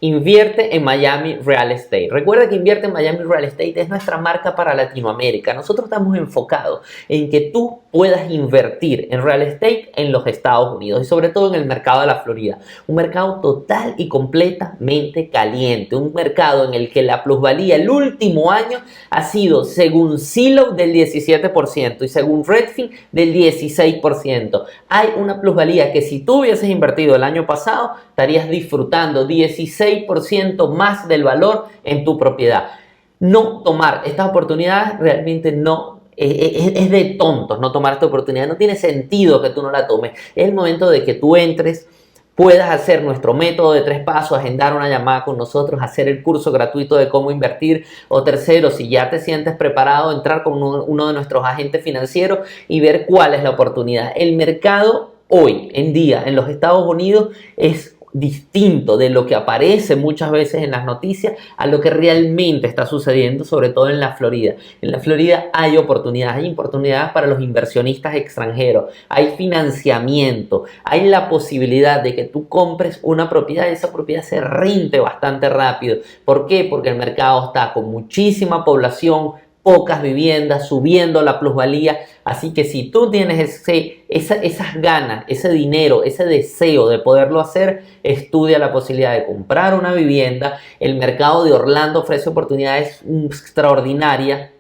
Invierte en Miami Real Estate. Recuerda que Invierte en Miami Real Estate es nuestra marca para Latinoamérica. Nosotros estamos enfocados en que tú puedas invertir en real estate en los Estados Unidos y sobre todo en el mercado de la Florida. Un mercado total y completamente caliente. Un mercado en el que la plusvalía el último año ha sido, según Zillow, del 17% y según Redfin, del 16%. Hay una plusvalía que si tú hubieses invertido el año pasado, estarías disfrutando 16% más del valor en tu propiedad. No tomar estas oportunidades realmente no es de tontos no tomar esta oportunidad. No tiene sentido que tú no la tomes. Es el momento de que tú entres, puedas hacer nuestro método de 3 pasos, agendar una llamada con nosotros, hacer el curso gratuito de cómo invertir, o tercero, si ya te sientes preparado, entrar con uno de nuestros agentes financieros y ver cuál es la oportunidad. El mercado hoy en día en los Estados Unidos es distinto de lo que aparece muchas veces en las noticias a lo que realmente está sucediendo, sobre todo en la Florida. En la Florida hay oportunidades para los inversionistas extranjeros, hay financiamiento, hay la posibilidad de que tú compres una propiedad y esa propiedad se rente bastante rápido. ¿Por qué? Porque el mercado está con muchísima población, pocas viviendas, subiendo la plusvalía. Así que si tú tienes esas ganas, ese dinero, ese deseo de poderlo hacer, estudia la posibilidad de comprar una vivienda. El mercado de Orlando ofrece oportunidades extraordinarias.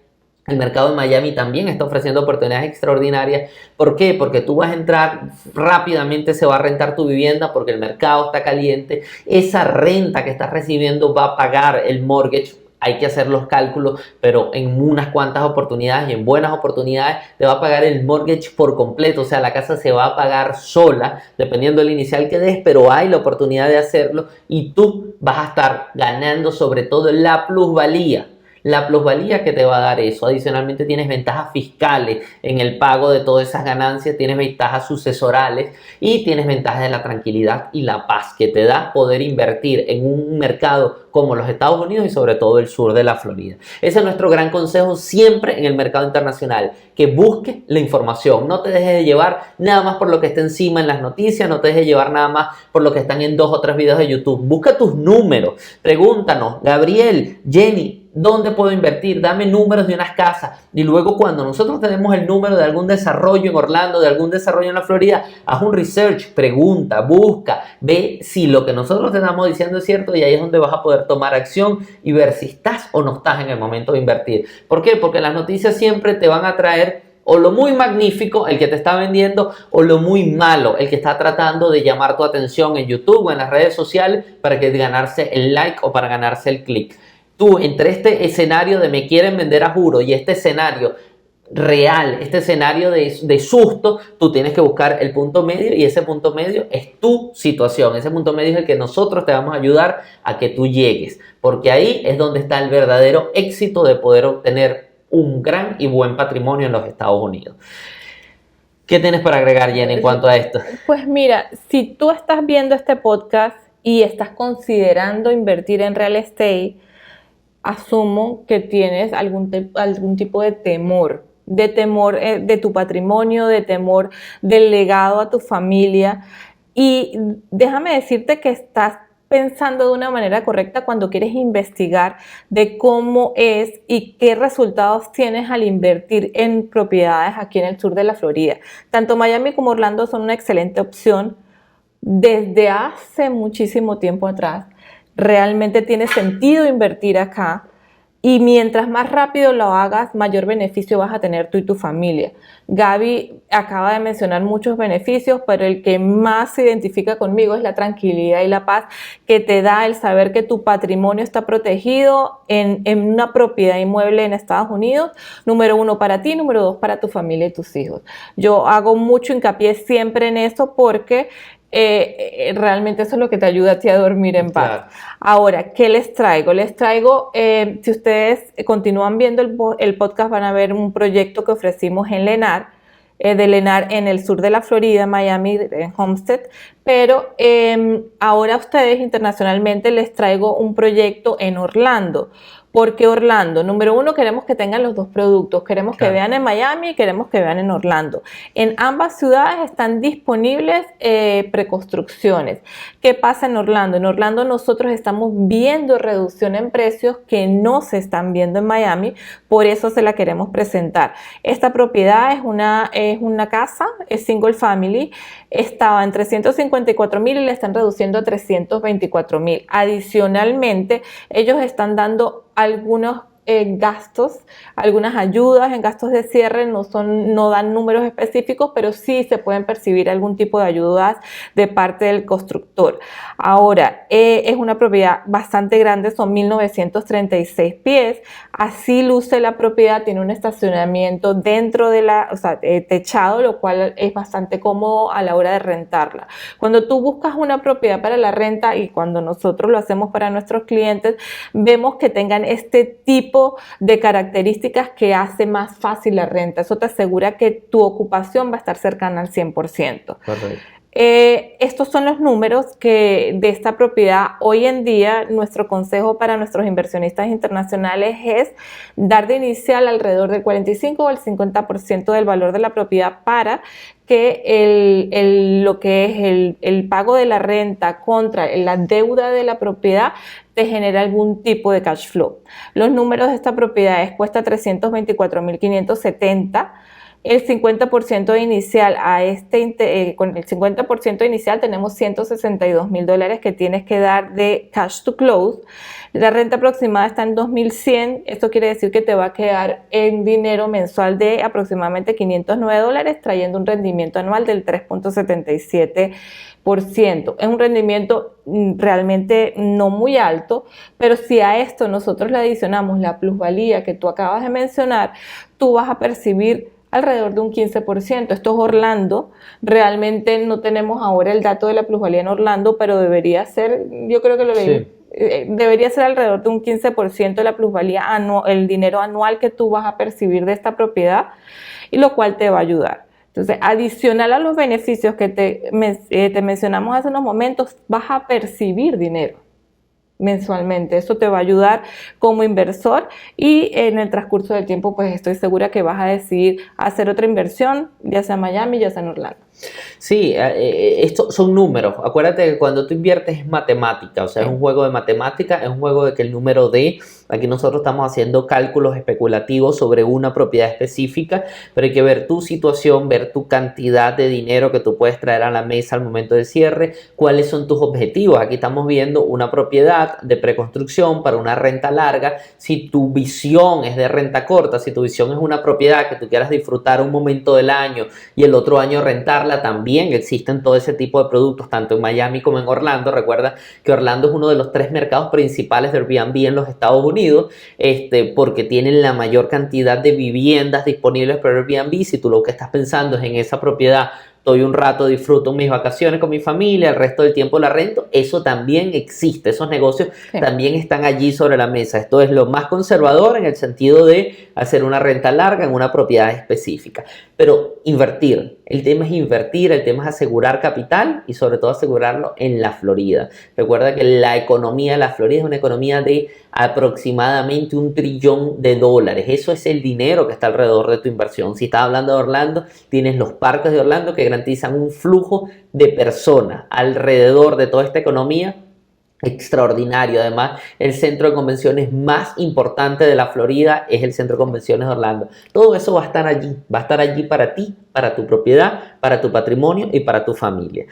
El mercado de Miami también está ofreciendo oportunidades extraordinarias. ¿Por qué? Porque tú vas a entrar, rápidamente se va a rentar tu vivienda porque el mercado está caliente. Esa renta que estás recibiendo va a pagar el mortgage. Hay que hacer los cálculos, pero en unas cuantas oportunidades y en buenas oportunidades te va a pagar el mortgage por completo. O sea, la casa se va a pagar sola, dependiendo del inicial que des, pero hay la oportunidad de hacerlo y tú vas a estar ganando sobre todo la plusvalía. La plusvalía que te va a dar eso. Adicionalmente tienes ventajas fiscales en el pago de todas esas ganancias, tienes ventajas sucesorales y tienes ventajas de la tranquilidad y la paz que te da poder invertir en un mercado como los Estados Unidos y sobre todo el sur de la Florida. Ese es nuestro gran consejo siempre en el mercado internacional, que busques la información. No te dejes de llevar nada más por lo que está encima en las noticias, no te dejes de llevar nada más por lo que están en 2 o 3 videos de YouTube. Busca tus números, pregúntanos, Gabriel, Jenny, ¿dónde puedo invertir? Dame números de unas casas. Y luego cuando nosotros tenemos el número de algún desarrollo en Orlando, de algún desarrollo en la Florida, haz un research, pregunta, busca, ve si lo que nosotros te estamos diciendo es cierto y ahí es donde vas a poder tomar acción y ver si estás o no estás en el momento de invertir. ¿Por qué? Porque las noticias siempre te van a traer o lo muy magnífico, el que te está vendiendo, o lo muy malo, el que está tratando de llamar tu atención en YouTube o en las redes sociales para que ganarse el like o para ganarse el click. Tú, entre este escenario de me quieren vender a juro y este escenario real, este escenario de susto, tú tienes que buscar el punto medio y ese punto medio es tu situación. Ese punto medio es el que nosotros te vamos a ayudar a que tú llegues, porque ahí es donde está el verdadero éxito de poder obtener un gran y buen patrimonio en los Estados Unidos. ¿Qué tienes para agregar, Jenny, en cuanto a esto? Pues mira, si tú estás viendo este podcast y estás considerando invertir en real estate, asumo que tienes algún tipo de temor de tu patrimonio, de temor del legado a tu familia. Y déjame decirte que estás pensando de una manera correcta cuando quieres investigar de cómo es y qué resultados tienes al invertir en propiedades aquí en el sur de la Florida. Tanto Miami como Orlando son una excelente opción. Desde hace muchísimo tiempo atrás, realmente tiene sentido invertir acá. Y mientras más rápido lo hagas, mayor beneficio vas a tener tú y tu familia. Gaby acaba de mencionar muchos beneficios, pero el que más se identifica conmigo es la tranquilidad y la paz que te da el saber que tu patrimonio está protegido en una propiedad inmueble en Estados Unidos. Número 1 para ti, número 2 para tu familia y tus hijos. Yo hago mucho hincapié siempre en esto porque realmente eso es lo que te ayuda a ti a dormir en paz. Claro. Ahora, ¿qué les traigo? Les traigo, si ustedes continúan viendo el podcast, van a ver un proyecto que ofrecimos en Lennar, de Lennar en el sur de la Florida, Miami, en Homestead, pero ahora a ustedes internacionalmente les traigo un proyecto en Orlando. ¿Por qué Orlando? Número uno, queremos que tengan los dos productos. Queremos que vean en Miami y queremos que vean en Orlando. En ambas ciudades están disponibles preconstrucciones. ¿Qué pasa en Orlando? En Orlando nosotros estamos viendo reducción en precios que no se están viendo en Miami, por eso se la queremos presentar. Esta propiedad es una casa, es single family, estaba en 354,000 y la están reduciendo a 324,000. Adicionalmente, ellos están dando algunos gastos, algunas ayudas en gastos de cierre, no dan números específicos, pero sí se pueden percibir algún tipo de ayudas de parte del constructor. Ahora, es una propiedad bastante grande, son 1936 pies, así luce la propiedad, tiene un estacionamiento dentro de techado, lo cual es bastante cómodo a la hora de rentarla. Cuando tú buscas una propiedad para la renta y cuando nosotros lo hacemos para nuestros clientes, vemos que tengan este tipo de características que hace más fácil la renta. Eso te asegura que tu ocupación va a estar cercana al 100%. Correcto. Estos son los números de esta propiedad. Hoy en día, nuestro consejo para nuestros inversionistas internacionales es dar de inicial alrededor del 45 o el 50% del valor de la propiedad para que lo que es el pago de la renta contra la deuda de la propiedad te genera algún tipo de cash flow. Los números de esta propiedad cuesta 324,570. El 50% inicial con el 50% inicial tenemos $162,000 que tienes que dar de cash to close. La renta aproximada está en 2,100. Esto quiere decir que te va a quedar en dinero mensual de aproximadamente $509, trayendo un rendimiento anual del 3.77%. Es un rendimiento realmente no muy alto, pero si a esto nosotros le adicionamos la plusvalía que tú acabas de mencionar, tú vas a percibir alrededor de un 15%. Esto es Orlando. Realmente no tenemos ahora el dato de la plusvalía en Orlando, pero debería ser, yo creo que lo leí, sí. Debería ser alrededor de un 15% de la plusvalía el dinero anual que tú vas a percibir de esta propiedad, y lo cual te va a ayudar. Entonces, adicional a los beneficios que te mencionamos hace unos momentos, vas a percibir dinero mensualmente. Eso te va a ayudar como inversor y en el transcurso del tiempo pues estoy segura que vas a decidir hacer otra inversión, ya sea en Miami, ya sea en Orlando. Sí, estos son números. Acuérdate que cuando tú inviertes es matemática, o sea, es un juego de matemática, es un juego de que el número de, aquí nosotros estamos haciendo cálculos especulativos sobre una propiedad específica, pero hay que ver tu situación, ver tu cantidad de dinero que tú puedes traer a la mesa al momento del cierre, cuáles son tus objetivos. Aquí estamos viendo una propiedad de preconstrucción para una renta larga. Si tu visión es de renta corta, si tu visión es una propiedad que tú quieras disfrutar un momento del año y el otro año rentarla, también existen todo ese tipo de productos tanto en Miami como en Orlando. Recuerda que Orlando es uno de los 3 mercados principales de Airbnb en los Estados Unidos, porque tienen la mayor cantidad de viviendas disponibles para Airbnb. Si tú lo que estás pensando es en esa propiedad, estoy un rato, disfruto mis vacaciones con mi familia, el resto del tiempo la rento, eso también existe, esos negocios también están allí sobre la mesa. Esto es lo más conservador en el sentido de hacer una renta larga en una propiedad específica, pero invertir, el tema es invertir, el tema es asegurar capital y sobre todo asegurarlo en la Florida. Recuerda que la economía de la Florida es una economía de aproximadamente $1 trillón. Eso es el dinero que está alrededor de tu inversión. Si estás hablando de Orlando, tienes los parques de Orlando que garantizan un flujo de personas alrededor de toda esta economía extraordinario. Además, el centro de convenciones más importante de la Florida es el centro de convenciones de Orlando. Todo eso va a estar allí para ti, para tu propiedad, para tu patrimonio y para tu familia.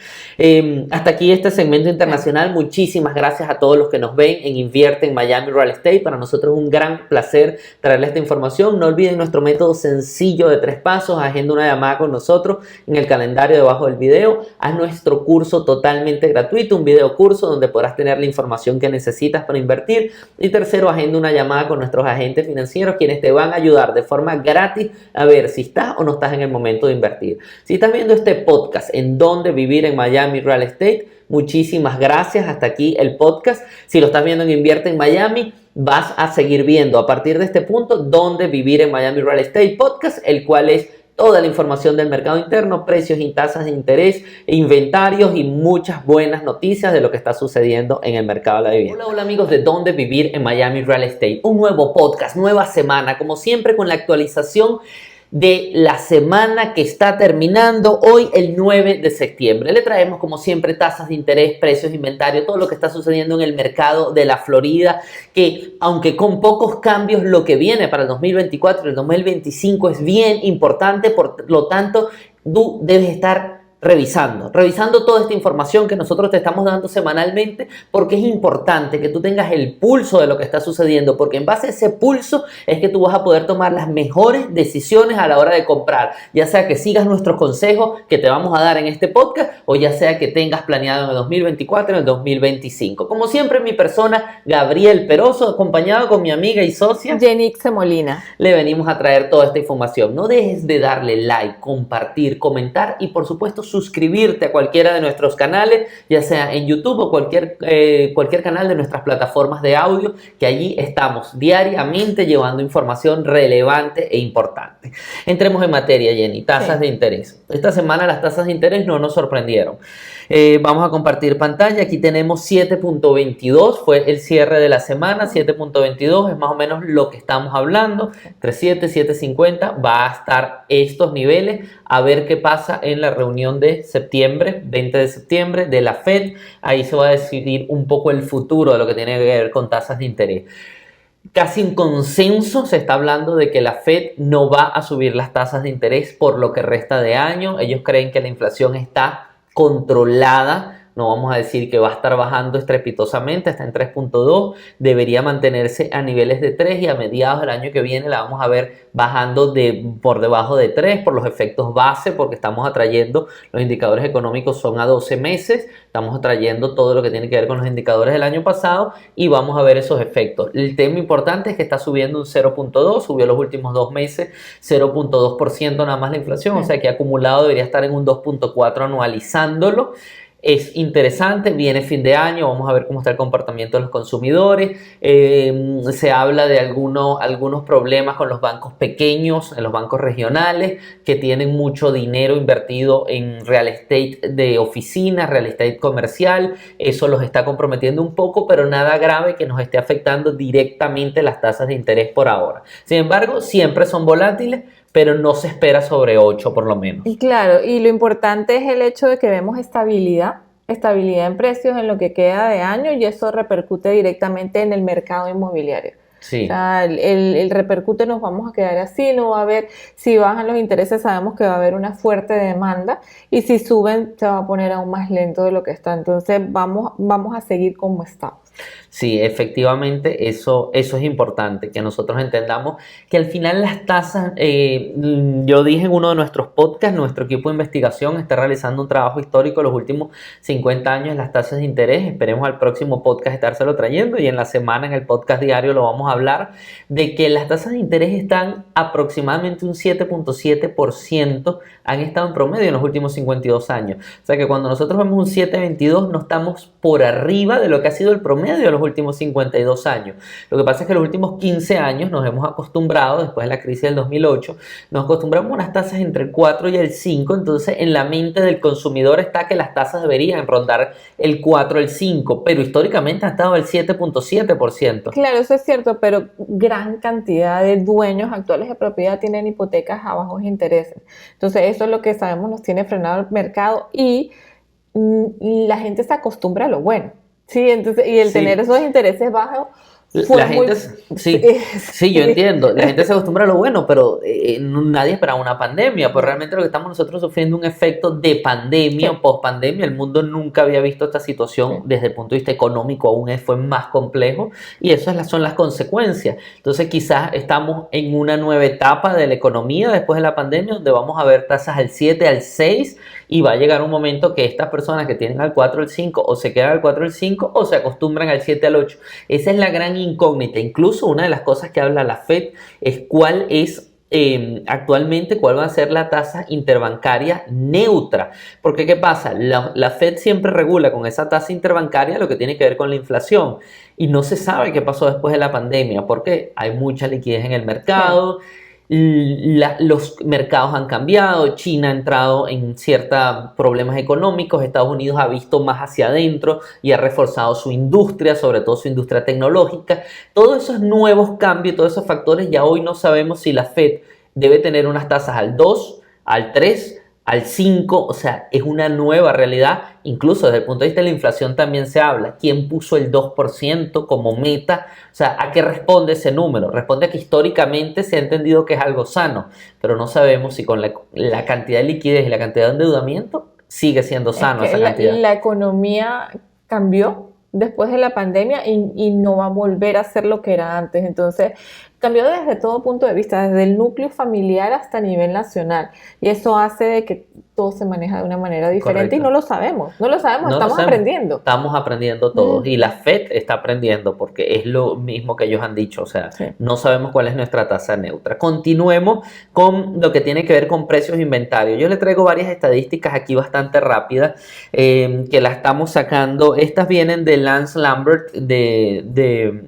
Hasta aquí este segmento internacional. Muchísimas gracias a todos los que nos ven en Invierte en Miami Real Estate. Para nosotros es un gran placer traerles esta información. No olviden nuestro método sencillo de 3 pasos. Agenda una llamada con nosotros en el calendario debajo del video. Haz nuestro curso totalmente gratuito, un video curso donde podrás tener la información que necesitas para invertir. Y tercero, agenda una llamada con nuestros agentes financieros, quienes te van a ayudar de forma gratis a ver si estás o no estás en el momento de invertir. Si estás viendo este podcast en Dónde Vivir en Miami Real Estate, muchísimas gracias. Hasta aquí el podcast. Si lo estás viendo en Invierte en Miami, vas a seguir viendo a partir de este punto Dónde Vivir en Miami Real Estate Podcast, el cual es toda la información del mercado interno, precios y tasas de interés, inventarios y muchas buenas noticias de lo que está sucediendo en el mercado de la vivienda. Hola amigos de Dónde Vivir en Miami Real Estate, un nuevo podcast, nueva semana, como siempre con la actualización de la semana que está terminando hoy, el 9 de septiembre. Le traemos como siempre tasas de interés, precios, inventario, todo lo que está sucediendo en el mercado de la Florida, que aunque con pocos cambios, lo que viene para el 2024 y el 2025 es bien importante, por lo tanto tú debes estar revisando toda esta información que nosotros te estamos dando semanalmente, porque es importante que tú tengas el pulso de lo que está sucediendo, porque en base a ese pulso es que tú vas a poder tomar las mejores decisiones a la hora de comprar, ya sea que sigas nuestros consejos que te vamos a dar en este podcast, o ya sea que tengas planeado en el 2024, en el 2025. Como siempre, mi persona, Gabriel Peroso, acompañado con mi amiga y socia Jenixe Molina. Le venimos a traer toda esta información. No dejes de darle like, compartir, comentar y por supuesto suscribirte a cualquiera de nuestros canales, ya sea en YouTube o cualquier canal de nuestras plataformas de audio, que allí estamos diariamente llevando información relevante e importante. Entremos en materia, Jenny. Tasas de interés. Esta semana las tasas de interés no nos sorprendieron. Vamos a compartir pantalla. Aquí tenemos 7.22, fue el cierre de la semana. 7.22 es más o menos lo que estamos hablando. Entre 7 y 7.50 va a estar estos niveles. A ver qué pasa en la reunión de septiembre, 20 de septiembre de la Fed. Ahí se va a decidir un poco el futuro de lo que tiene que ver con tasas de interés. Casi en consenso se está hablando de que la Fed no va a subir las tasas de interés por lo que resta de año. Ellos creen que la inflación está controlada. No vamos a decir que va a estar bajando estrepitosamente, está en 3.2, debería mantenerse a niveles de 3 y a mediados del año que viene la vamos a ver bajando por debajo de 3 por los efectos base, porque estamos atrayendo, los indicadores económicos son a 12 meses, estamos atrayendo todo lo que tiene que ver con los indicadores del año pasado y vamos a ver esos efectos. El tema importante es que está subiendo un 0.2, subió los últimos 2 meses 0.2% nada más la inflación, o sea que acumulado debería estar en un 2.4 anualizándolo. Es interesante, viene fin de año, vamos a ver cómo está el comportamiento de los consumidores. Se habla de algunos problemas con los bancos pequeños, en los bancos regionales, que tienen mucho dinero invertido en real estate de oficinas, real estate comercial. Eso los está comprometiendo un poco, pero nada grave que nos esté afectando directamente las tasas de interés por ahora. Sin embargo, siempre son volátiles, pero no se espera sobre 8 por lo menos. Y claro, y lo importante es el hecho de que vemos estabilidad en precios en lo que queda de año y eso repercute directamente en el mercado inmobiliario. Sí. O sea, el repercute, nos vamos a quedar así, no va a haber, si bajan los intereses sabemos que va a haber una fuerte demanda y si suben se va a poner aún más lento de lo que está, entonces vamos a seguir como estamos. Sí, efectivamente, eso es importante, que nosotros entendamos que al final las tasas, yo dije en uno de nuestros podcasts, nuestro equipo de investigación está realizando un trabajo histórico los últimos 50 años en las tasas de interés, esperemos al próximo podcast estárselo trayendo y en la semana en el podcast diario lo vamos a hablar, de que las tasas de interés están aproximadamente un 7.7%, han estado en promedio en los últimos 52 años, o sea que cuando nosotros vemos un 7.22 no estamos por arriba de lo que ha sido el promedio de los últimos 52 años. Lo que pasa es que los últimos 15 años nos hemos acostumbrado, después de la crisis del 2008, nos acostumbramos a unas tasas entre el 4 y el 5, entonces en la mente del consumidor está que las tasas deberían rondar el 4 el 5, pero históricamente ha estado el 7.7%. Claro, eso es cierto, pero gran cantidad de dueños actuales de propiedad tienen hipotecas a bajos intereses. Entonces eso es lo que sabemos nos tiene frenado el mercado y la gente se acostumbra a lo bueno. Sí, entonces, y el tener esos intereses bajos La gente, sí, yo entiendo. La gente se acostumbra a lo bueno, pero nadie espera una pandemia. Pues realmente lo que estamos nosotros sufriendo un efecto de pandemia o post-pandemia. El mundo nunca había visto esta situación desde el punto de vista económico, aún fue más complejo. Y esas son las consecuencias. Entonces quizás estamos en una nueva etapa de la economía después de la pandemia, donde vamos a ver tasas al 7, al 6, y va a llegar un momento que estas personas que tienen al 4, al 5, o se quedan al 4, al 5, o se acostumbran al 7, al 8. Esa es la gran incógnita. Incluso una de las cosas que habla la Fed es cuál es actualmente cuál va a ser la tasa interbancaria neutra. Porque ¿qué pasa? La Fed siempre regula con esa tasa interbancaria lo que tiene que ver con la inflación y no se sabe qué pasó después de la pandemia porque hay mucha liquidez en el mercado. los mercados han cambiado, China ha entrado en ciertos problemas económicos, Estados Unidos ha visto más hacia adentro y ha reforzado su industria, sobre todo su industria tecnológica. Todos esos nuevos cambios, todos esos factores, ya hoy no sabemos si la Fed debe tener unas tasas al 2, al 3, al 5, o sea, es una nueva realidad. Incluso desde el punto de vista de la inflación también se habla. ¿Quién puso el 2% como meta? O sea, ¿a qué responde ese número? Responde a que históricamente se ha entendido que es algo sano, pero no sabemos si con la cantidad de liquidez y la cantidad de endeudamiento sigue siendo sano esa cantidad. La economía cambió después de la pandemia y no va a volver a ser lo que era antes. Entonces, cambió desde todo punto de vista, desde el núcleo familiar hasta a nivel nacional. Y eso hace de que todo se maneja de una manera diferente. Correcto. Y no lo sabemos, estamos aprendiendo. Estamos aprendiendo todos y la Fed está aprendiendo porque es lo mismo que ellos han dicho, o sea, sí. No sabemos cuál es nuestra tasa neutra. Continuemos con lo que tiene que ver con precios de inventario. Yo le traigo varias estadísticas aquí bastante rápidas que las estamos sacando. Estas vienen de Lance Lambert de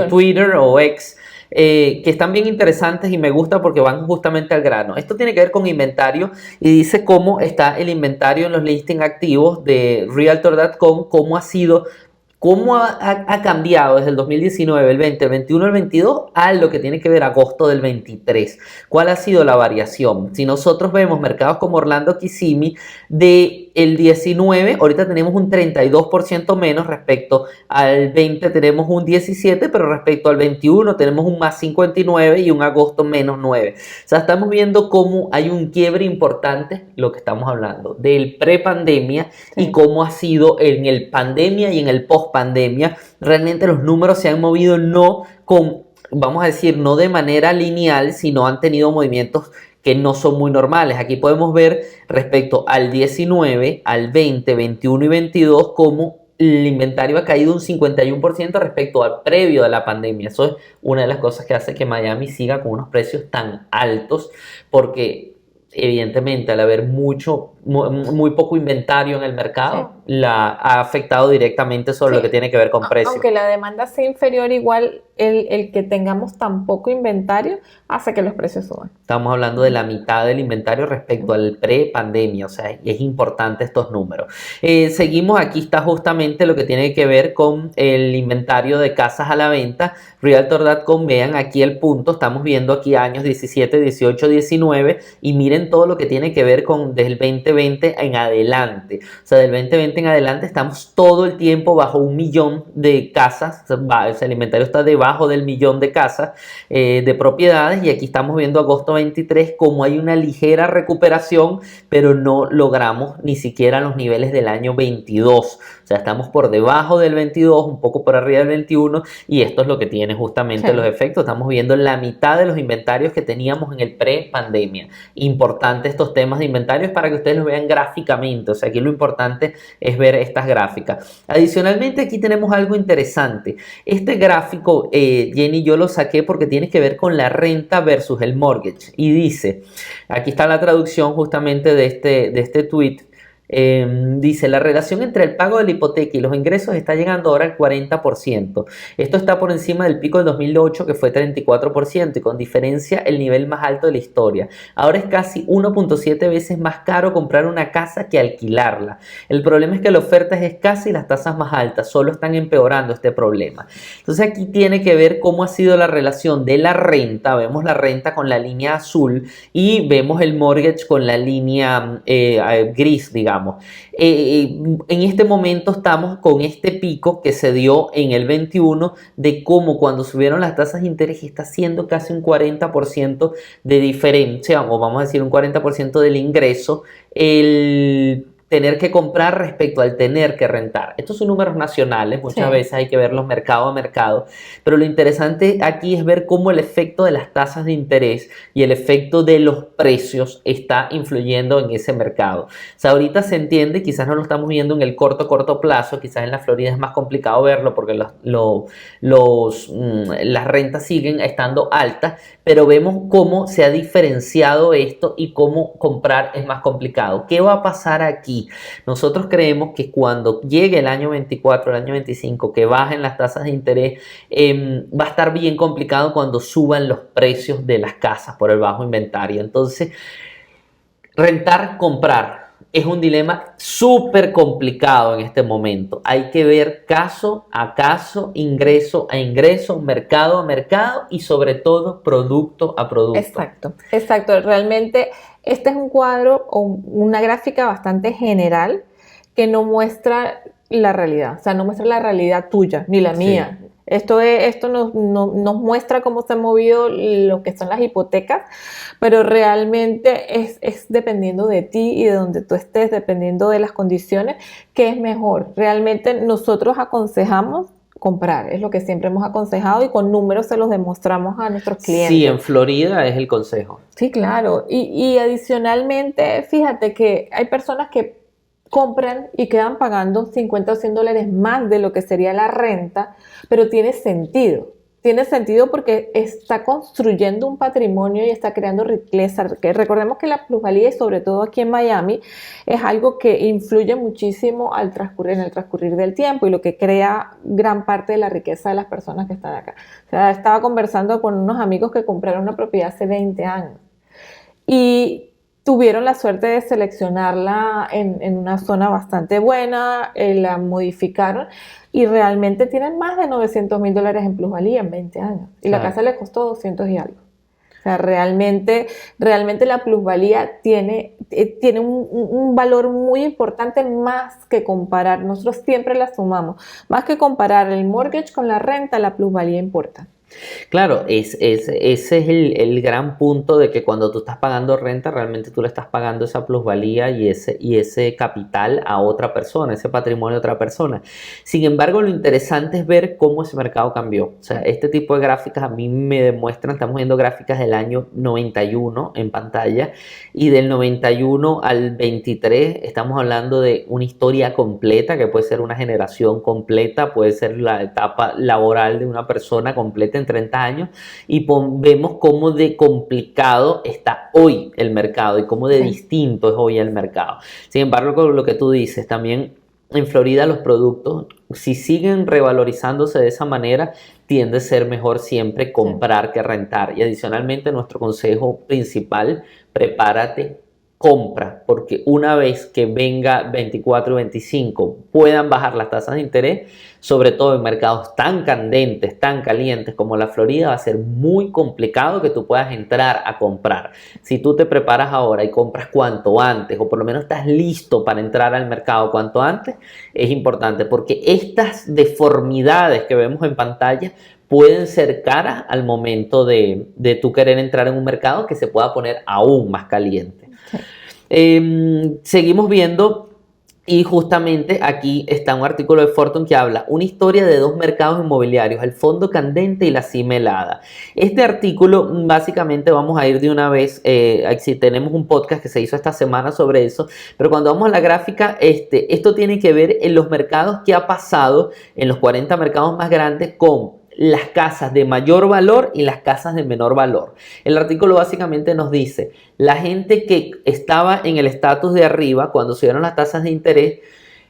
Twitter o X, que están bien interesantes y me gusta porque van justamente al grano. Esto tiene que ver con inventario y dice cómo está el inventario en los listings activos de Realtor.com, cómo ha cambiado desde el 2019, el 20, el 21, el 22 a lo que tiene que ver agosto del 23. ¿Cuál ha sido la variación? Si nosotros vemos mercados como Orlando, Kissimmee, del 19, ahorita tenemos un 32% menos, respecto al 20 tenemos un 17, pero respecto al 21 tenemos un más 59 y un agosto menos 9. O sea, estamos viendo cómo hay un quiebre importante, lo que estamos hablando, del pre-pandemia y cómo ha sido en el pandemia y en el post-pandemia. Realmente los números se han movido no con, vamos a decir, no de manera lineal, sino han tenido movimientos que no son muy normales. Aquí podemos ver respecto al 19, al 20, 21 y 22 cómo el inventario ha caído un 51% respecto al previo de la pandemia. Eso es una de las cosas que hace que Miami siga con unos precios tan altos, porque evidentemente al haber muy poco inventario en el mercado, ha afectado directamente sobre lo que tiene que ver con precios. Aunque la demanda sea inferior, igual el que tengamos tan poco inventario hace que los precios suban. Estamos hablando de la mitad del inventario respecto al pre-pandemia, o sea, es importante estos números. Seguimos, aquí está justamente lo que tiene que ver con el inventario de casas a la venta. Realtor.com, vean aquí el punto, estamos viendo aquí años 17, 18, 19 y miren todo lo que tiene que ver con desde el 2020 en adelante. O sea, del 2020 en adelante estamos todo el tiempo bajo 1 millón de casas, o sea, el inventario está debajo del 1 millón de casas de propiedades, y aquí estamos viendo agosto 23 como hay una ligera recuperación, pero no logramos ni siquiera los niveles del año 22. O sea, estamos por debajo del 22, un poco por arriba del 21, y esto es lo que tiene justamente los efectos. Estamos viendo la mitad de los inventarios que teníamos en el pre-pandemia. Importante estos temas de inventarios para que ustedes lo vean gráficamente. O sea, aquí lo importante es ver estas gráficas. Adicionalmente, aquí tenemos algo interesante. Este gráfico, Jenny, yo lo saqué porque tiene que ver con la renta versus el mortgage. Y dice, aquí está la traducción justamente de este tweet. Dice, la relación entre el pago de la hipoteca y los ingresos está llegando ahora al 40%. Esto está por encima del pico del 2008, que fue 34%, y con diferencia el nivel más alto de la historia. Ahora es casi 1.7 veces más caro comprar una casa que alquilarla. El problema es que la oferta es escasa y las tasas más altas solo están empeorando este problema. Entonces aquí tiene que ver cómo ha sido la relación de la renta. Vemos la renta con la línea azul y vemos el mortgage con la línea gris, digamos. En este momento estamos con este pico que se dio en el 21 de cómo cuando subieron las tasas de interés está haciendo casi un 40% de diferencia, o vamos a decir un 40% del ingreso, el tener que comprar respecto al tener que rentar. Estos son números nacionales, muchas veces hay que verlos mercado a mercado, pero lo interesante aquí es ver cómo el efecto de las tasas de interés y el efecto de los precios está influyendo en ese mercado. O sea, ahorita se entiende, quizás no lo estamos viendo en el corto plazo, quizás en la Florida es más complicado verlo porque las rentas siguen estando altas, pero vemos cómo se ha diferenciado esto y cómo comprar es más complicado. ¿Qué va a pasar aquí? aquí. Nosotros creemos que cuando llegue el año 24, el año 25, que bajen las tasas de interés, va a estar bien complicado cuando suban los precios de las casas por el bajo inventario. Entonces, rentar, comprar es un dilema súper complicado en este momento. Hay que ver caso a caso, ingreso a ingreso, mercado a mercado y sobre todo producto a producto. Exacto. Realmente este es un cuadro o una gráfica bastante general que no muestra la realidad. O sea, no muestra la realidad tuya ni la mía. Esto nos muestra cómo se han movido lo que son las hipotecas, pero realmente es dependiendo de ti y de donde tú estés, dependiendo de las condiciones, qué es mejor. Realmente nosotros aconsejamos comprar, es lo que siempre hemos aconsejado y con números se los demostramos a nuestros clientes. Sí, en Florida es el consejo. Sí, claro. Y adicionalmente, fíjate que hay personas que compran y quedan pagando 50 o 100 dólares más de lo que sería la renta, pero tiene sentido. Tiene sentido porque está construyendo un patrimonio y está creando riqueza. Que recordemos que la plusvalía, y sobre todo aquí en Miami, es algo que influye muchísimo en el transcurrir del tiempo y lo que crea gran parte de la riqueza de las personas que están acá. O sea, estaba conversando con unos amigos que compraron una propiedad hace 20 años y tuvieron la suerte de seleccionarla en una zona bastante buena, la modificaron y realmente tienen más de $900,000 en plusvalía en 20 años. Y la casa les costó 200 y algo. O sea, realmente la plusvalía tiene un valor muy importante más que comparar. Nosotros siempre la sumamos. Más que comparar el mortgage con la renta, la plusvalía importa. Claro, ese es el gran punto de que cuando tú estás pagando renta, realmente tú le estás pagando esa plusvalía y ese capital a otra persona, ese patrimonio a otra persona. Sin embargo, lo interesante es ver cómo ese mercado cambió. O sea, este tipo de gráficas a mí me demuestran, estamos viendo gráficas del año 91 en pantalla y del 91 al 23 estamos hablando de una historia completa, que puede ser una generación completa, puede ser la etapa laboral de una persona completa en 30 años y vemos cómo de complicado está hoy el mercado y cómo de distinto es hoy el mercado. Sin embargo, con lo que tú dices, también en Florida los productos, si siguen revalorizándose de esa manera, tiende a ser mejor siempre comprar que rentar. Y adicionalmente, nuestro consejo principal, prepárate, compra, porque una vez que venga 24 y 25 puedan bajar las tasas de interés, sobre todo en mercados tan candentes, tan calientes como la Florida, va a ser muy complicado que tú puedas entrar a comprar. Si tú te preparas ahora y compras cuanto antes, o por lo menos estás listo para entrar al mercado cuanto antes, es importante porque estas deformidades que vemos en pantalla pueden ser caras al momento de tú querer entrar en un mercado que se pueda poner aún más caliente. Seguimos viendo y justamente aquí está un artículo de Fortune que habla una historia de dos mercados inmobiliarios, el fondo candente y la cima helada. Este artículo básicamente vamos a ir de una vez, si tenemos un podcast que se hizo esta semana sobre eso, pero cuando vamos a la gráfica, esto tiene que ver en los mercados que ha pasado en los 40 mercados más grandes con las casas de mayor valor y las casas de menor valor. El artículo básicamente nos dice, la gente que estaba en el estatus de arriba cuando subieron las tasas de interés,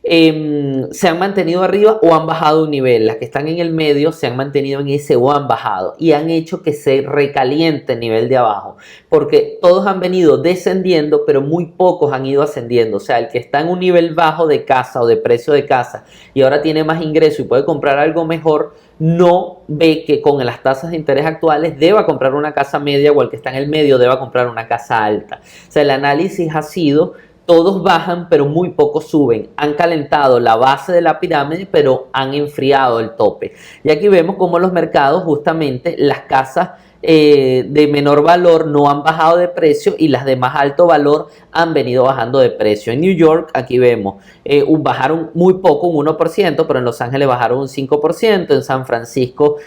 se han mantenido arriba o han bajado un nivel. Las que están en el medio se han mantenido en ese o han bajado y han hecho que se recaliente el nivel de abajo, porque todos han venido descendiendo, pero muy pocos han ido ascendiendo. O sea, el que está en un nivel bajo de casa o de precio de casa y ahora tiene más ingreso y puede comprar algo mejor, no ve que con las tasas de interés actuales deba comprar una casa media, o el que está en el medio deba comprar una casa alta. O sea, el análisis ha sido: todos bajan, pero muy pocos suben. Han calentado la base de la pirámide, pero han enfriado el tope. Y aquí vemos cómo los mercados, justamente, las casas de menor valor no han bajado de precio y las de más alto valor han venido bajando de precio. En New York, aquí vemos, bajaron muy poco, un 1%, pero en Los Ángeles bajaron un 5%, en San Francisco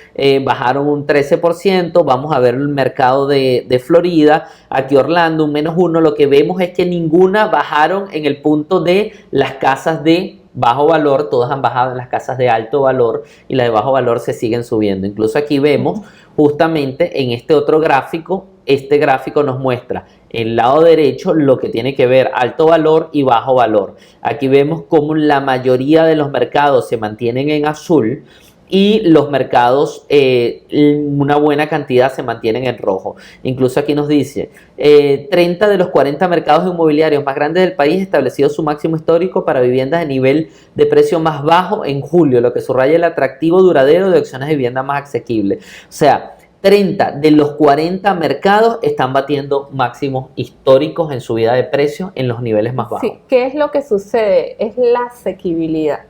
bajaron un 13%, vamos a ver el mercado de Florida, aquí Orlando, un -1%, lo que vemos es que ninguna bajaron en el punto de las casas de bajo valor, todas han bajado en las casas de alto valor y las de bajo valor se siguen subiendo. Incluso aquí vemos justamente en este otro gráfico este gráfico nos muestra en el lado derecho lo que tiene que ver alto valor y bajo valor. Aquí vemos cómo la mayoría de los mercados se mantienen en azul y los mercados, una buena cantidad se mantienen en rojo. Incluso aquí nos dice, 30 de los 40 mercados inmobiliarios más grandes del país establecido su máximo histórico para viviendas de nivel de precio más bajo en julio, lo que subraya el atractivo duradero de opciones de vivienda más asequibles. O sea, 30 de los 40 mercados están batiendo máximos históricos en subida de precios en los niveles más bajos. Sí, ¿qué es lo que sucede? Es la asequibilidad.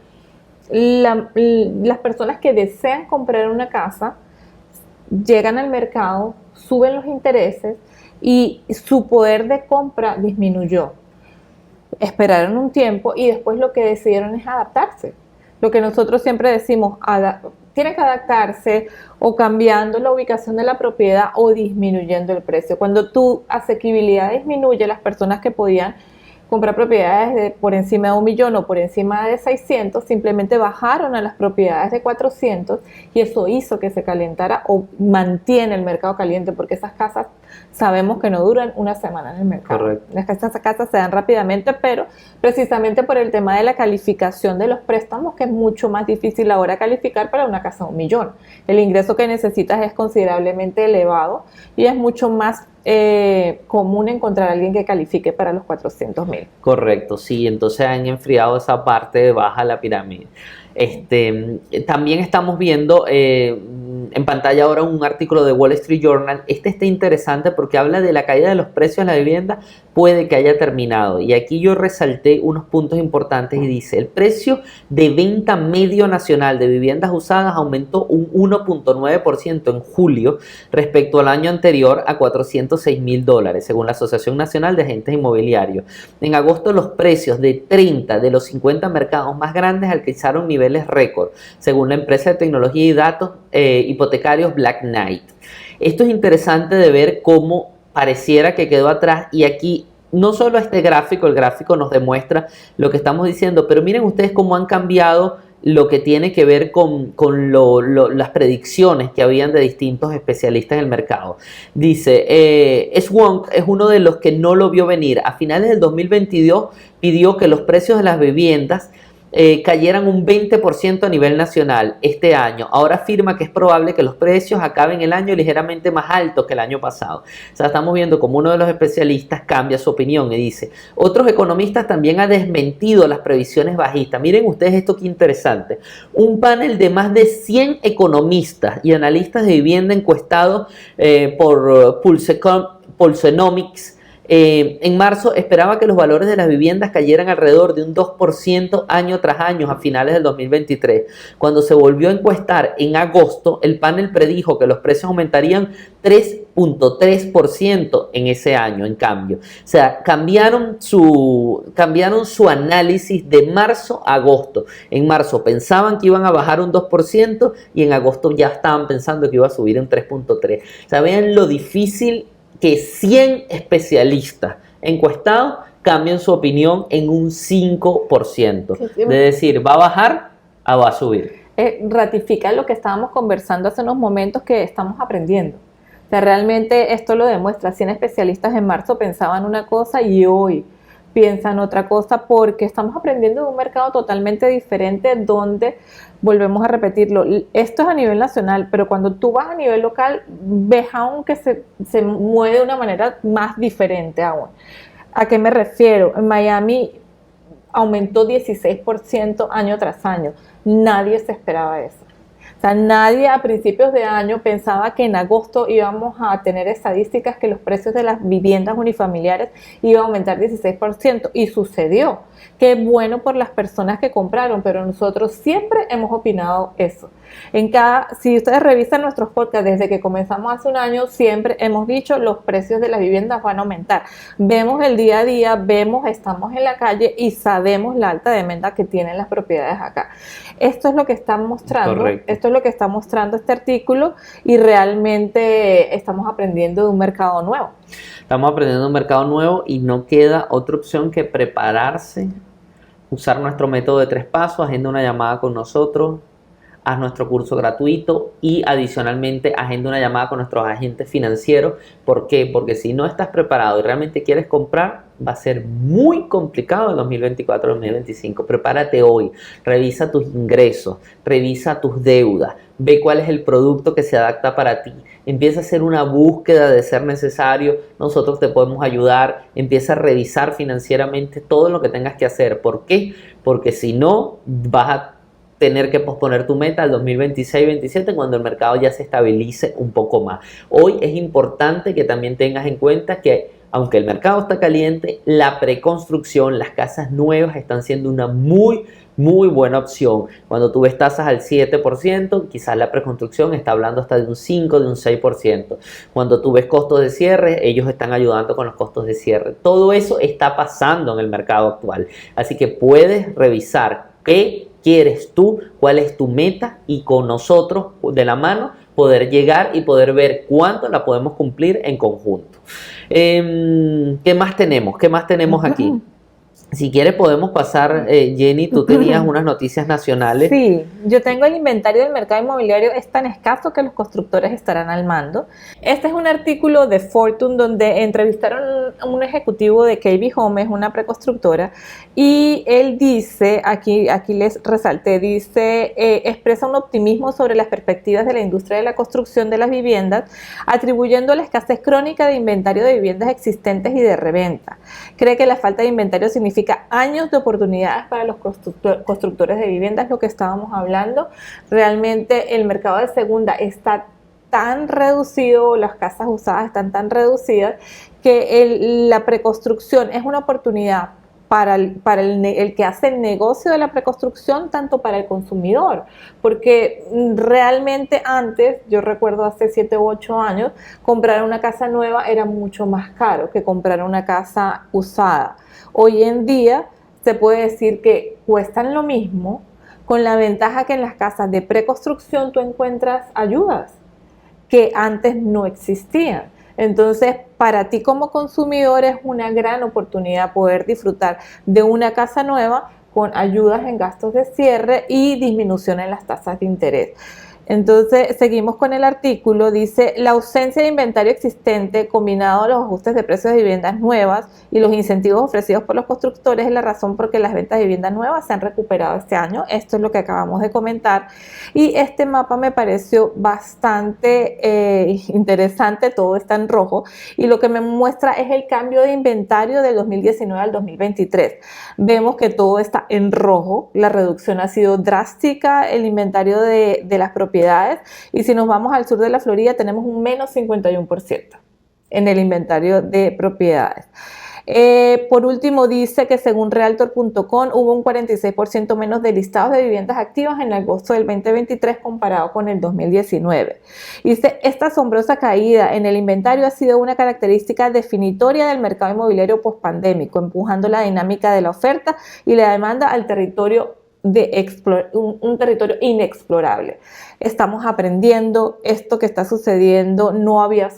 Las personas que desean comprar una casa llegan al mercado, suben los intereses y su poder de compra disminuyó. Esperaron un tiempo y después lo que decidieron es adaptarse. Lo que nosotros siempre decimos, tiene que adaptarse o cambiando la ubicación de la propiedad o disminuyendo el precio. Cuando tu asequibilidad disminuye, las personas que podían comprar propiedades por encima de 1 millón o por encima de 600, simplemente bajaron a las propiedades de 400 y eso hizo que se calentara o mantiene el mercado caliente, porque esas casas sabemos que no duran una semana en el mercado. Correcto. Estas casas se dan rápidamente, pero precisamente por el tema de la calificación de los préstamos, que es mucho más difícil ahora calificar para una casa de 1 millón. El ingreso que necesitas es considerablemente elevado y es mucho más común encontrar a alguien que califique para los 400,000. Correcto, sí, entonces han enfriado esa parte de baja la pirámide. También estamos viendo en pantalla ahora un artículo de Wall Street Journal. Este está interesante porque habla de la caída de los precios de la vivienda, puede que haya terminado. Y aquí yo resalté unos puntos importantes y dice, el precio de venta medio nacional de viviendas usadas aumentó un 1.9% en julio respecto al año anterior a $406,000, según la Asociación Nacional de Agentes Inmobiliarios. En agosto los precios de 30 de los 50 mercados más grandes alcanzaron niveles récord, según la empresa de tecnología y datos hipotecarios Black Knight. Esto es interesante de ver cómo pareciera que quedó atrás, y aquí no solo este gráfico, el gráfico nos demuestra lo que estamos diciendo, pero miren ustedes cómo han cambiado lo que tiene que ver con las predicciones que habían de distintos especialistas en el mercado. Dice, Swonk es uno de los que no lo vio venir. A finales del 2022 pidió que los precios de las viviendas cayeran un 20% a nivel nacional este año. Ahora afirma que es probable que los precios acaben el año ligeramente más altos que el año pasado. O sea, estamos viendo como uno de los especialistas cambia su opinión y dice, otros economistas también han desmentido las previsiones bajistas. Miren ustedes esto, qué interesante. Un panel de más de 100 economistas y analistas de vivienda encuestados por Pulsenomics en marzo esperaba que los valores de las viviendas cayeran alrededor de un 2% año tras año a finales del 2023. Cuando se volvió a encuestar en agosto, el panel predijo que los precios aumentarían 3.3% en ese año, en cambio. O sea, cambiaron su análisis de marzo a agosto. En marzo pensaban que iban a bajar un 2% y en agosto ya estaban pensando que iba a subir un 3.3%. O sea, vean lo difícil que 100 especialistas encuestados cambian su opinión en un 5%. De decir, va a bajar a va a subir. Ratifica lo que estábamos conversando hace unos momentos, que estamos aprendiendo. O sea, realmente esto lo demuestra. 100 especialistas en marzo pensaban una cosa y hoy piensan otra cosa, porque estamos aprendiendo de un mercado totalmente diferente, donde, volvemos a repetirlo, esto es a nivel nacional, pero cuando tú vas a nivel local, ves aún que se mueve de una manera más diferente aún. ¿A qué me refiero? En Miami aumentó 16% año tras año. Nadie se esperaba eso. O sea, nadie a principios de año pensaba que en agosto íbamos a tener estadísticas que los precios de las viviendas unifamiliares iban a aumentar 16%, y sucedió. Qué bueno por las personas que compraron, pero nosotros siempre hemos opinado eso. Si ustedes revisan nuestros podcasts desde que comenzamos hace un año, siempre hemos dicho los precios de las viviendas van a aumentar. Vemos el día a día, estamos en la calle y sabemos la alta demanda que tienen las propiedades acá. Esto es lo que está mostrando. Correcto. Esto es lo que está mostrando este artículo, y realmente estamos aprendiendo de un mercado nuevo. Estamos aprendiendo de un mercado nuevo y no queda otra opción que prepararse, usar nuestro método de 3 pasos, agenda una llamada con nosotros, haz nuestro curso gratuito y adicionalmente agenda una llamada con nuestros agentes financieros. ¿Por qué? Porque si no estás preparado y realmente quieres comprar, va a ser muy complicado el 2024-2025. Prepárate hoy, revisa tus ingresos, revisa tus deudas, ve cuál es el producto que se adapta para ti. Empieza a hacer una búsqueda de ser necesario, nosotros te podemos ayudar. Empieza a revisar financieramente todo lo que tengas que hacer. ¿Por qué? Porque si no, vas a tener que posponer tu meta al 2026-27 cuando el mercado ya se estabilice un poco más. Hoy es importante que también tengas en cuenta que aunque el mercado está caliente, la preconstrucción, las casas nuevas están siendo una muy buena opción. Cuando tú ves tasas al 7%, quizás la preconstrucción está hablando hasta de un 5, de un 6%. Cuando tú ves costos de cierre, ellos están ayudando con los costos de cierre. Todo eso está pasando en el mercado actual. Así que puedes revisar qué quieres tú, cuál es tu meta y con nosotros de la mano poder llegar y poder ver cuánto la podemos cumplir en conjunto. ¿Qué más tenemos? ¿Qué más tenemos aquí? Si quieres podemos pasar, Jenny, tú tenías unas noticias nacionales. Sí, yo tengo el inventario del mercado inmobiliario, es tan escaso que los constructores estarán al mando. Este es un artículo de Fortune donde entrevistaron a un ejecutivo de KB Home, es una preconstructora, y él dice, aquí les resalté, dice, expresa un optimismo sobre las perspectivas de la industria de la construcción de las viviendas, atribuyendo la escasez crónica de inventario de viviendas existentes y de reventa. Cree que la falta de inventario significa años de oportunidades para los constructores de viviendas, lo que estábamos hablando. Realmente el mercado de segunda está tan reducido, las casas usadas están tan reducidas que la preconstrucción es una oportunidad para el que hace el negocio de la preconstrucción, tanto para el consumidor, porque realmente antes, yo recuerdo hace 7 u 8 años, comprar una casa nueva era mucho más caro que comprar una casa usada. Hoy en día se puede decir que cuestan lo mismo, con la ventaja que en las casas de preconstrucción tú encuentras ayudas que antes no existían. Entonces, para ti como consumidor es una gran oportunidad poder disfrutar de una casa nueva con ayudas en gastos de cierre y disminución en las tasas de interés. Entonces, seguimos con el artículo, dice, la ausencia de inventario existente combinado a los ajustes de precios de viviendas nuevas y los incentivos ofrecidos por los constructores es la razón por que las ventas de viviendas nuevas se han recuperado este año. Esto es lo que acabamos de comentar. Y este mapa me pareció bastante interesante, todo está en rojo, y lo que me muestra es el cambio de inventario del 2019 al 2023. Vemos que todo está en rojo, la reducción ha sido drástica, el inventario de las propiedades, y si nos vamos al sur de la Florida tenemos un menos 51% en el inventario de propiedades. Por último, dice que según Realtor.com hubo un 46% menos de listados de viviendas activas en agosto del 2023 comparado con el 2019. Dice, esta asombrosa caída en el inventario ha sido una característica definitoria del mercado inmobiliario pospandémico, empujando la dinámica de la oferta y la demanda al territorio un territorio inexplorable. Estamos aprendiendo, esto que está sucediendo no había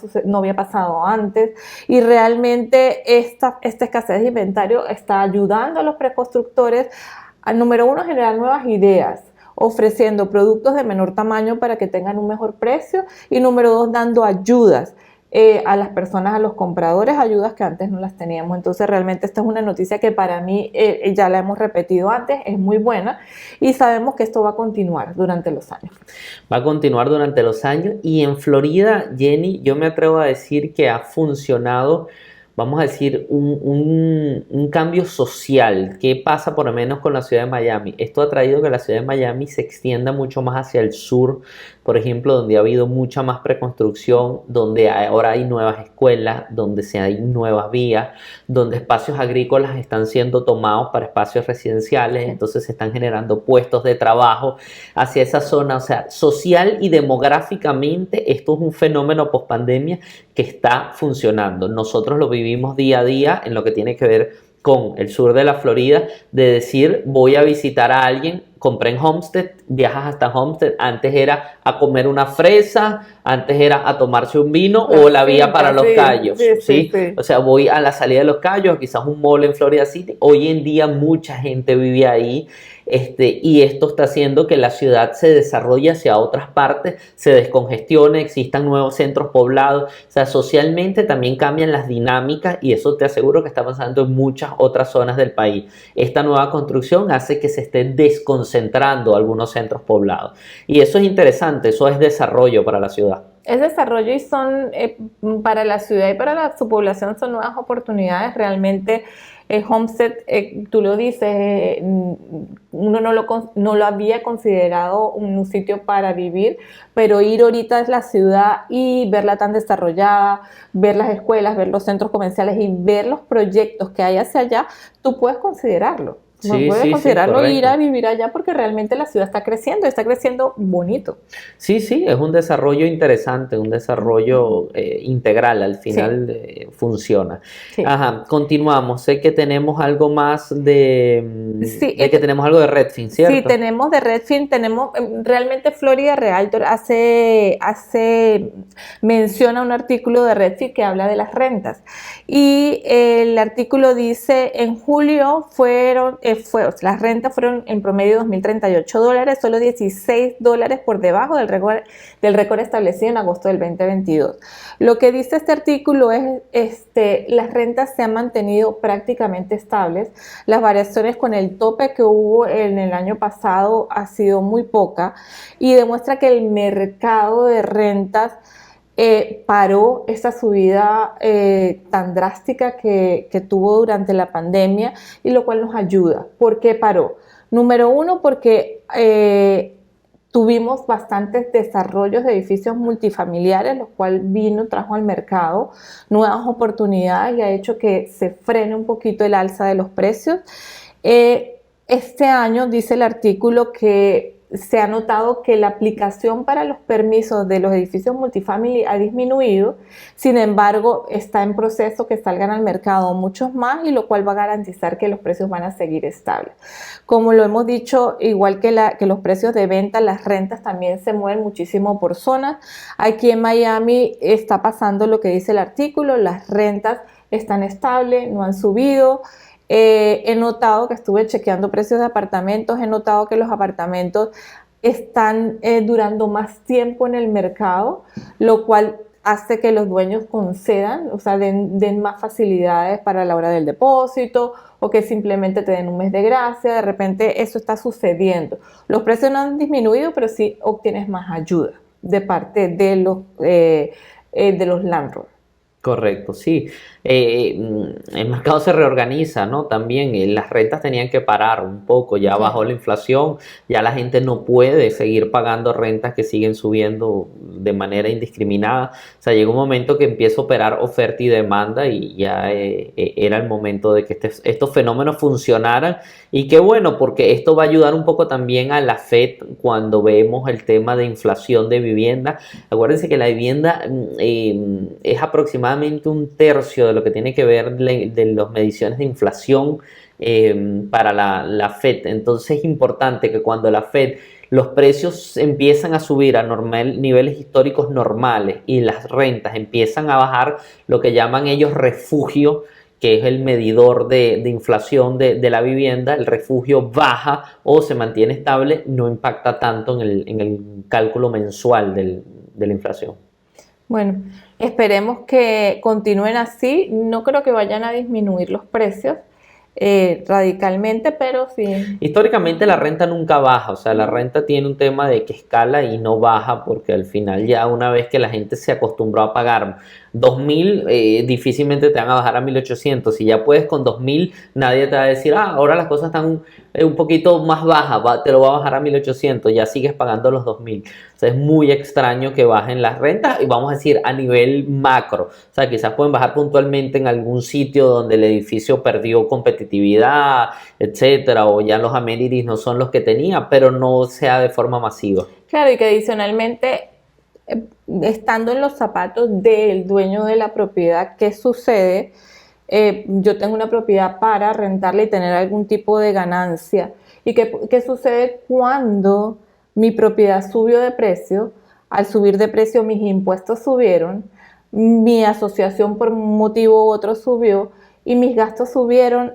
pasado antes, y realmente esta escasez de inventario está ayudando a los preconstructores a, número uno, generar nuevas ideas, ofreciendo productos de menor tamaño para que tengan un mejor precio, y número dos, dando ayudas a las personas, a los compradores, ayudas que antes no las teníamos. Entonces realmente esta es una noticia que para mí, ya la hemos repetido antes, es muy buena, y sabemos que esto va a continuar durante los años. Va a continuar durante los años, y en Florida, Jenny, yo me atrevo a decir que ha funcionado, vamos a decir, un cambio social. ¿Qué pasa por lo menos con la ciudad de Miami? Esto ha traído que la ciudad de Miami se extienda mucho más hacia el sur, por ejemplo, donde ha habido mucha más preconstrucción, donde ahora hay nuevas escuelas, donde hay nuevas vías, donde espacios agrícolas están siendo tomados para espacios residenciales, entonces se están generando puestos de trabajo hacia esa zona. O sea, social y demográficamente esto es un fenómeno pospandemia que está funcionando. Nosotros lo vivimos día a día en lo que tiene que ver con el sur de la Florida, de decir voy a visitar a alguien compré en Homestead, viajas hasta Homestead, antes era a comer una fresa, antes era a tomarse un vino o la vía para Los Cayos, ¿sí? O sea, voy a la salida de Los Cayos, quizás un mall en Florida City. Hoy en día mucha gente vive ahí. Y esto está haciendo que la ciudad se desarrolle hacia otras partes, se descongestione, existan nuevos centros poblados. O sea, socialmente también cambian las dinámicas y eso te aseguro que está pasando en muchas otras zonas del país. Esta nueva construcción hace que se estén desconcentrando algunos centros poblados. Y eso es interesante, eso es desarrollo para la ciudad. Es desarrollo y son, para la ciudad y para su población son nuevas oportunidades. Realmente Homestead, tú lo dices, uno no lo había considerado un sitio para vivir, pero ir ahorita a la ciudad y verla tan desarrollada, ver las escuelas, ver los centros comerciales y ver los proyectos que hay hacia allá, tú puedes considerarlo. No puedes considerarlo ir a vivir allá porque realmente la ciudad está creciendo bonito. Sí, es un desarrollo interesante, un desarrollo integral, al final funciona. Sí. Ajá, continuamos. Sé que tenemos algo más que tenemos algo de Redfin, ¿cierto? Sí, tenemos de Redfin, realmente Florida Realtor menciona un artículo de Redfin que habla de las rentas. Y el artículo dice, en julio las rentas fueron en promedio $2,038, solo $16 por debajo del récord establecido en agosto del 2022. Lo que dice este artículo es las rentas se han mantenido prácticamente estables. Las variaciones con el tope que hubo en el año pasado ha sido muy poca y demuestra que el mercado de rentas paró esta subida tan drástica que tuvo durante la pandemia y lo cual nos ayuda. ¿Por qué paró? Número uno, porque tuvimos bastantes desarrollos de edificios multifamiliares, lo cual trajo al mercado nuevas oportunidades y ha hecho que se frene un poquito el alza de los precios. Este año dice el artículo que se ha notado que la aplicación para los permisos de los edificios multifamily ha disminuido, sin embargo está en proceso que salgan al mercado muchos más y lo cual va a garantizar que los precios van a seguir estables. Como lo hemos dicho, igual que los precios de venta, las rentas también se mueven muchísimo por zonas. Aquí en Miami está pasando lo que dice el artículo, las rentas están estables, no han subido. He notado que estuve chequeando precios de apartamentos, he notado que los apartamentos están durando más tiempo en el mercado, lo cual hace que los dueños concedan, o sea, den más facilidades para la hora del depósito o que simplemente te den un mes de gracia. De repente eso está sucediendo. Los precios no han disminuido, pero sí obtienes más ayuda de parte de los landlords. Correcto, sí. El mercado se reorganiza, ¿no? También las rentas tenían que parar un poco, ya bajó la inflación, ya la gente no puede seguir pagando rentas que siguen subiendo de manera indiscriminada. O sea, llegó un momento que empieza a operar oferta y demanda y ya era el momento de que estos fenómenos funcionaran. Y qué bueno, porque esto va a ayudar un poco también a la Fed cuando vemos el tema de inflación de vivienda. Acuérdense que la vivienda es aproximadamente un tercio de lo que tiene que ver de las mediciones de inflación para la Fed. Entonces es importante que cuando la Fed los precios empiezan a subir a niveles históricos normales y las rentas empiezan a bajar, lo que llaman ellos refugio, que es el medidor de inflación de la vivienda, el refugio baja o se mantiene estable, no impacta tanto en el cálculo mensual de la inflación. Bueno, esperemos que continúen así. No creo que vayan a disminuir los precios radicalmente, pero sí. Históricamente la renta nunca baja, o sea, la renta tiene un tema de que escala y no baja porque al final ya una vez que la gente se acostumbró a pagar 2.000, difícilmente te van a bajar a 1.800. Si ya puedes con 2.000, nadie te va a decir, ahora las cosas están un poquito más bajas, te lo va a bajar a 1.800, ya sigues pagando los 2.000. O sea, es muy extraño que bajen las rentas y vamos a decir a nivel macro. O sea, quizás pueden bajar puntualmente en algún sitio donde el edificio perdió competitividad, etcétera, o ya los amenities no son los que tenía, pero no sea de forma masiva. Claro, y que adicionalmente, estando en los zapatos del dueño de la propiedad, ¿qué sucede? Yo tengo una propiedad para rentarla y tener algún tipo de ganancia ¿Y qué sucede cuando mi propiedad subió de precio? Al subir de precio mis impuestos subieron, mi asociación por un motivo u otro subió y mis gastos subieron,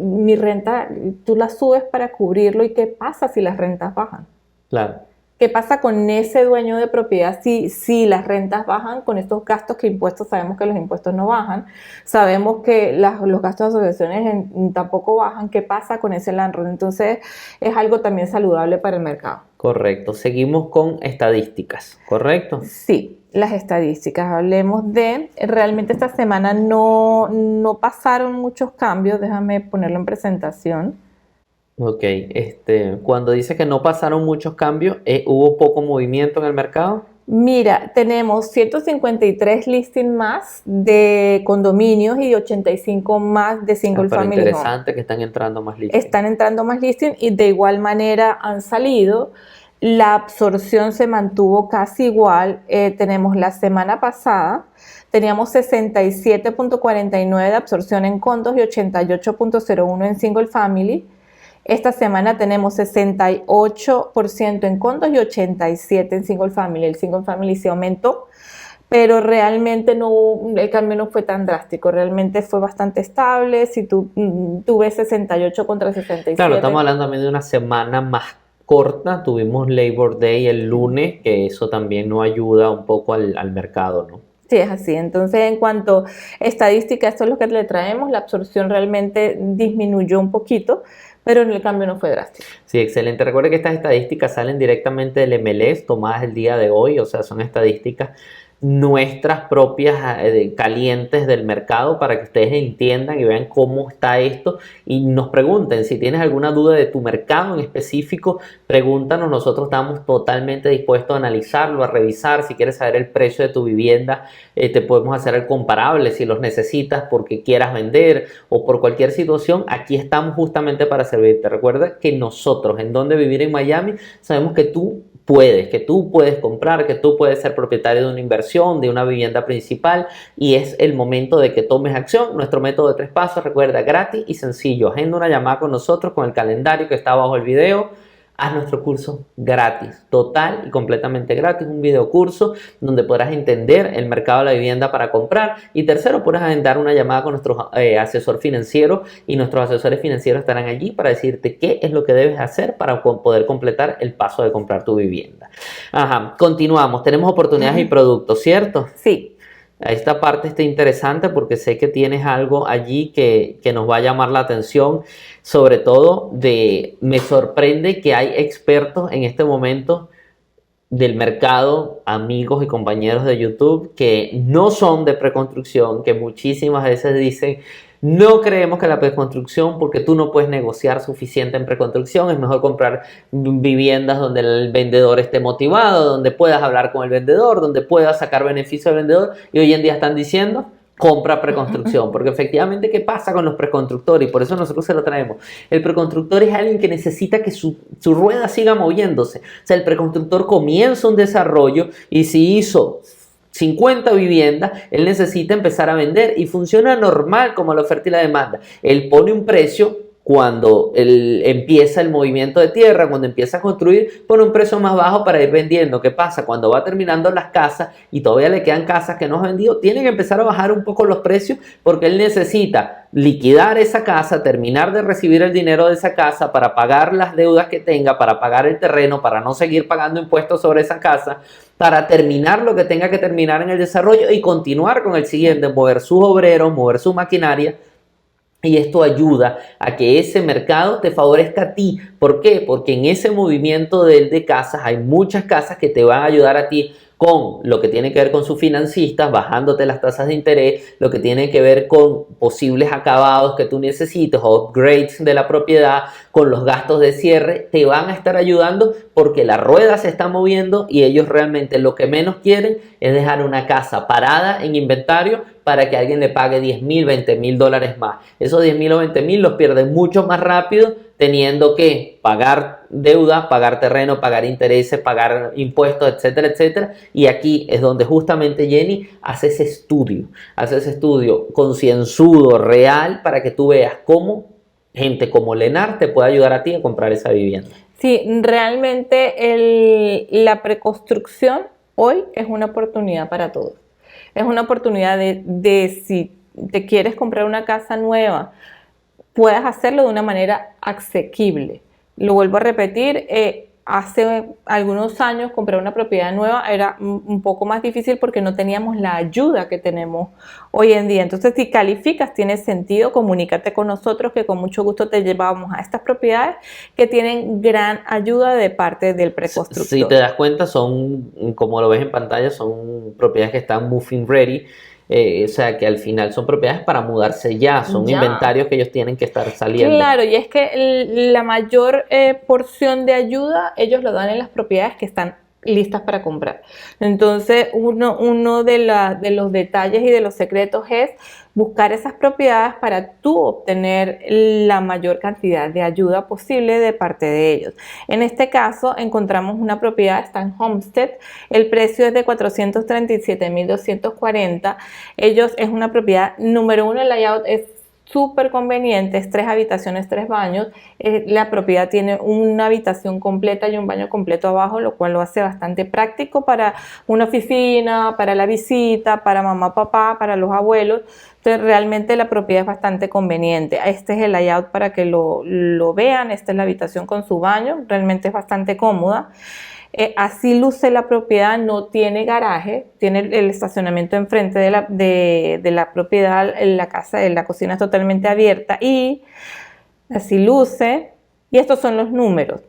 mi renta, tú la subes para cubrirlo. ¿Y qué pasa si las rentas bajan? Claro. ¿Qué pasa con ese dueño de propiedad si las rentas bajan con estos gastos que impuestos? Sabemos que los impuestos no bajan, sabemos que los gastos de asociaciones tampoco bajan. ¿Qué pasa con ese landlord? Entonces es algo también saludable para el mercado. Correcto. Seguimos con estadísticas, ¿correcto? Sí, las estadísticas. Hablemos realmente esta semana no pasaron muchos cambios. Déjame ponerlo en presentación. Ok, cuando dice que no pasaron muchos cambios, ¿hubo poco movimiento en el mercado? Mira, tenemos 153 listings más de condominios y 85 más de single Pero family interesante home. que están entrando más listings. Están entrando más listings y de igual manera han salido. La absorción se mantuvo casi igual. Tenemos la semana pasada, teníamos 67.49 de absorción en condos y 88.01 en single family. Esta semana tenemos 68% en condos y 87% en single family. El single family se aumentó, pero realmente el cambio no fue tan drástico. Realmente fue bastante estable. Si tú ves 68 contra 67. Claro, estamos hablando también de una semana más corta. Tuvimos Labor Day el lunes, que eso también no ayuda un poco al mercado, ¿no? Sí, es así. Entonces, en cuanto a estadística, esto es lo que le traemos. La absorción realmente disminuyó un poquito, pero el cambio no fue drástico. Sí, excelente. Recuerde que estas estadísticas salen directamente del MLS, tomadas el día de hoy, o sea, son estadísticas nuestras propias calientes del mercado para que ustedes entiendan y vean cómo está esto y nos pregunten si tienes alguna duda de tu mercado en específico, pregúntanos, nosotros estamos totalmente dispuestos a analizarlo, a revisar. Si quieres saber el precio de tu vivienda, te podemos hacer el comparable si los necesitas porque quieras vender o por cualquier situación. Aquí estamos justamente para servirte. Recuerda que nosotros en Dónde Vivir en Miami sabemos que tú puedes comprar, que tú puedes ser propietario de una inversión, de una vivienda principal, y es el momento de que tomes acción. Nuestro método de 3 pasos, recuerda, gratis y sencillo. Agenda una llamada con nosotros con el calendario que está abajo el video. Haz nuestro curso gratis, total y completamente gratis, un video curso donde podrás entender el mercado de la vivienda para comprar. Y tercero, podrás agendar una llamada con nuestro asesor financiero y nuestros asesores financieros estarán allí para decirte qué es lo que debes hacer para poder completar el paso de comprar tu vivienda. Ajá, continuamos, tenemos oportunidades y productos, ¿cierto? Sí. Esta parte está interesante porque sé que tienes algo allí que nos va a llamar la atención. Sobre todo, me sorprende que hay expertos en este momento del mercado, amigos y compañeros de YouTube, que no son de preconstrucción, que muchísimas veces dicen: no creemos que la preconstrucción, porque tú no puedes negociar suficiente en preconstrucción, es mejor comprar viviendas donde el vendedor esté motivado, donde puedas hablar con el vendedor, donde puedas sacar beneficio al vendedor. Y hoy en día están diciendo: compra preconstrucción, porque efectivamente, ¿qué pasa con los preconstructores? Y por eso nosotros se lo traemos. El preconstructor es alguien que necesita que su rueda siga moviéndose. O sea, el preconstructor comienza un desarrollo y si hizo 50 viviendas, él necesita empezar a vender y funciona normal como la oferta y la demanda. Él pone un precio cuando empieza el movimiento de tierra, cuando empieza a construir, pone un precio más bajo para ir vendiendo. ¿Qué pasa? Cuando va terminando las casas y todavía le quedan casas que no ha vendido, tiene que empezar a bajar un poco los precios porque él necesita liquidar esa casa, terminar de recibir el dinero de esa casa para pagar las deudas que tenga, para pagar el terreno, para no seguir pagando impuestos sobre esa casa, para terminar lo que tenga que terminar en el desarrollo y continuar con el siguiente, mover sus obreros, mover su maquinaria. Y esto ayuda a que ese mercado te favorezca a ti. ¿Por qué? Porque en ese movimiento de casas hay muchas casas que te van a ayudar a ti con lo que tiene que ver con sus financistas, bajándote las tasas de interés, lo que tiene que ver con posibles acabados que tú necesites, upgrades de la propiedad, con los gastos de cierre, te van a estar ayudando porque la rueda se está moviendo y ellos realmente lo que menos quieren es dejar una casa parada en inventario para que alguien le pague 10,000, 20,000 dólares más. Esos 10,000 o 20,000 los pierden mucho más rápido teniendo que pagar deuda, pagar terreno, pagar intereses, pagar impuestos, etcétera, etcétera. Y aquí es donde justamente Jenny hace ese estudio concienzudo, real, para que tú veas cómo gente como Lenar te puede ayudar a ti a comprar esa vivienda. Sí, realmente la preconstrucción hoy es una oportunidad para todos. Es una oportunidad de si te quieres comprar una casa nueva, puedas hacerlo de una manera asequible. Lo vuelvo a repetir, hace algunos años comprar una propiedad nueva era un poco más difícil porque no teníamos la ayuda que tenemos hoy en día. Entonces, si calificas, tiene sentido, comunícate con nosotros que con mucho gusto te llevamos a estas propiedades que tienen gran ayuda de parte del preconstructor. Si te das cuenta, son, como lo ves en pantalla, son propiedades que están moving ready. O sea, que al final son propiedades para mudarse ya, son inventarios que ellos tienen que estar saliendo. Claro, y es que la mayor porción de ayuda ellos lo dan en las propiedades que están listas para comprar. Entonces, uno de los detalles y de los secretos es buscar esas propiedades para tú obtener la mayor cantidad de ayuda posible de parte de ellos. En este caso, encontramos una propiedad, está en Homestead, el precio es de $437,240. Ellos es una propiedad, número uno, el layout es súper conveniente, es 3 habitaciones, 3 baños. La propiedad tiene una habitación completa y un baño completo abajo, lo cual lo hace bastante práctico para una oficina, para la visita, para mamá, papá, para los abuelos. Entonces, realmente la propiedad es bastante conveniente. Este es el layout para que lo vean. Esta es la habitación con su baño. Realmente es bastante cómoda. Así luce la propiedad, no tiene garaje, tiene el estacionamiento enfrente de la propiedad, la casa, la cocina es totalmente abierta y así luce. Y estos son los números.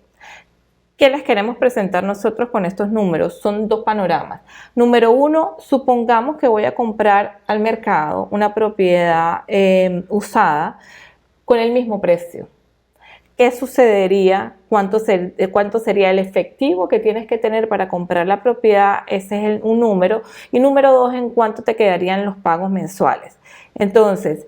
¿Qué les queremos presentar nosotros con estos números? Son 2 panoramas. Número 1, supongamos que voy a comprar al mercado una propiedad usada con el mismo precio. ¿Qué sucedería? ¿Cuánto sería el efectivo que tienes que tener para comprar la propiedad? Ese es un número. Y número 2, ¿en cuánto te quedarían los pagos mensuales? Entonces,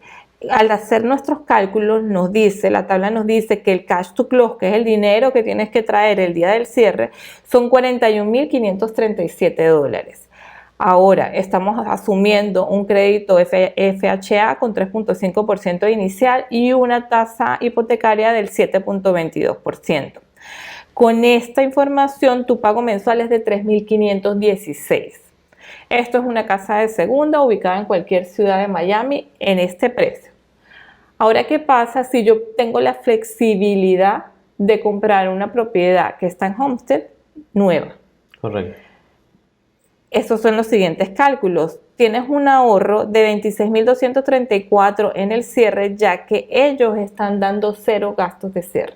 al hacer nuestros cálculos, la tabla nos dice que el cash to close, que es el dinero que tienes que traer el día del cierre, son $41,537. Ahora, estamos asumiendo un crédito FHA con 3.5% inicial y una tasa hipotecaria del 7.22%. Con esta información, tu pago mensual es de $3,516. Esto es una casa de segunda ubicada en cualquier ciudad de Miami en este precio. Ahora, ¿qué pasa si yo tengo la flexibilidad de comprar una propiedad que está en Homestead nueva? Correcto. Estos son los siguientes cálculos. Tienes un ahorro de $26,234 en el cierre, ya que ellos están dando 0 gastos de cierre.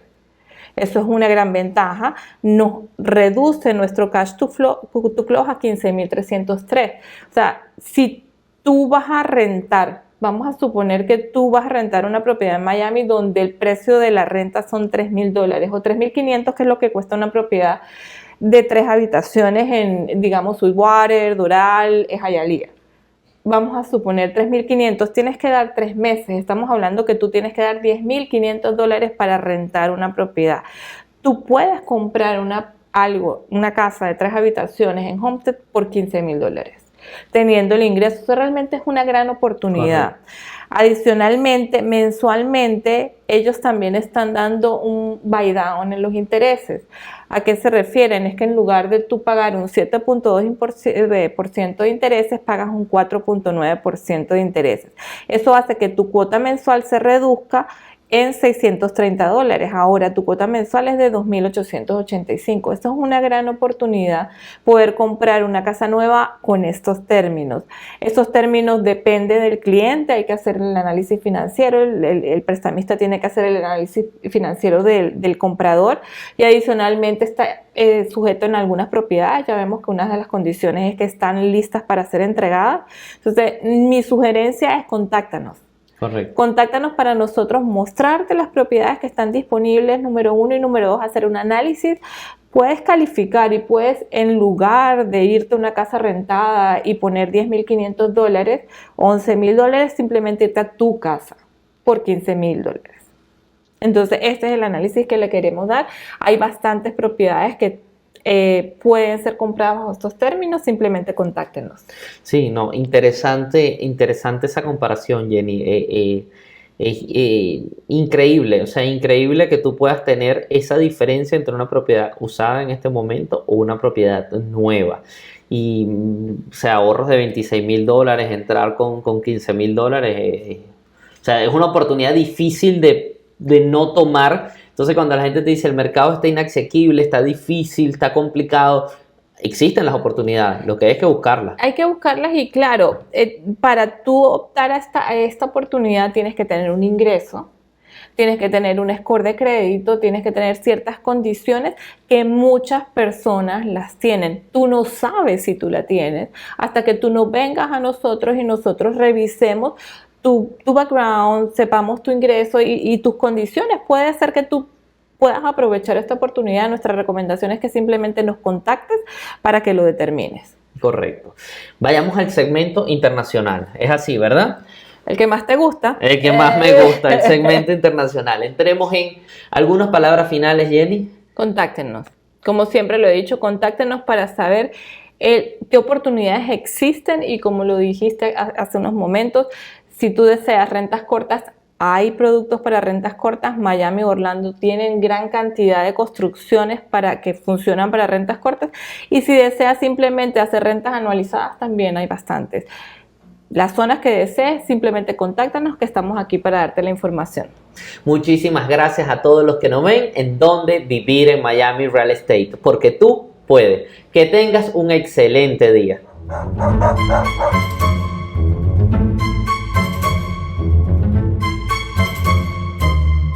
Eso es una gran ventaja. Nos reduce nuestro cash to close a $15,303. O sea, si tú vas a rentar, vamos a suponer que tú vas a rentar una propiedad en Miami donde el precio de la renta son $3,000 o $3,500, que es lo que cuesta una propiedad de 3 habitaciones en, digamos, Sweetwater, Doral, Hialeah. Vamos a suponer $3,500, tienes que dar 3 meses. Estamos hablando que tú tienes que dar $10,500 para rentar una propiedad. Tú puedes comprar una casa de 3 habitaciones en Homestead por $15,000, teniendo el ingreso. Eso realmente es una gran oportunidad. Correcto. Adicionalmente, mensualmente, ellos también están dando un buy down en los intereses. ¿A qué se refieren? Es que en lugar de tú pagar un 7.2% de intereses, pagas un 4.9% de intereses. Eso hace que tu cuota mensual se reduzca en $630. Ahora tu cuota mensual es de $2,885. Esto es una gran oportunidad, poder comprar una casa nueva con estos términos. Estos términos dependen del cliente, hay que hacer el análisis financiero, el prestamista tiene que hacer el análisis financiero del comprador y adicionalmente está sujeto en algunas propiedades. Ya vemos que una de las condiciones es que están listas para ser entregadas. Entonces, mi sugerencia es contáctanos. Correcto. Contáctanos para nosotros mostrarte las propiedades que están disponibles, número 1 y número 2, hacer un análisis. Puedes calificar y puedes, en lugar de irte a una casa rentada y poner $10,500, $11,000, simplemente irte a tu casa por $15,000. Entonces, este es el análisis que le queremos dar. Hay bastantes propiedades que pueden ser compradas bajo estos términos, simplemente contáctenos. Sí, no, interesante esa comparación, Jenny. Es increíble, o sea, increíble que tú puedas tener esa diferencia entre una propiedad usada en este momento o una propiedad nueva. Y, o sea, ahorros de $26,000, entrar con $15,000, o sea, es una oportunidad difícil de no tomar. Entonces, cuando la gente te dice el mercado está inaccesible, está difícil, está complicado, existen las oportunidades, lo que hay es que buscarlas. Hay que buscarlas y claro, para tú optar a esta oportunidad tienes que tener un ingreso, tienes que tener un score de crédito, tienes que tener ciertas condiciones que muchas personas las tienen. Tú no sabes si tú la tienes hasta que tú no vengas a nosotros y nosotros revisemos tu background, sepamos tu ingreso y tus condiciones. Puede ser que tú puedas aprovechar esta oportunidad. Nuestra recomendación es que simplemente nos contactes para que lo determines. Correcto. Vayamos al segmento internacional. Es así, ¿verdad? El que más te gusta. El que más me gusta, el segmento internacional. Entremos en algunas palabras finales, Jenny. Contáctenos. Como siempre lo he dicho, contáctenos para saber qué oportunidades existen y como lo dijiste hace unos momentos, si tú deseas rentas cortas, hay productos para rentas cortas. Miami y Orlando tienen gran cantidad de construcciones que funcionan para rentas cortas. Y si deseas simplemente hacer rentas anualizadas, también hay bastantes. Las zonas que desees, simplemente contáctanos que estamos aquí para darte la información. Muchísimas gracias a todos los que nos ven en Dónde Vivir en Miami Real Estate, porque tú puedes. Que tengas un excelente día.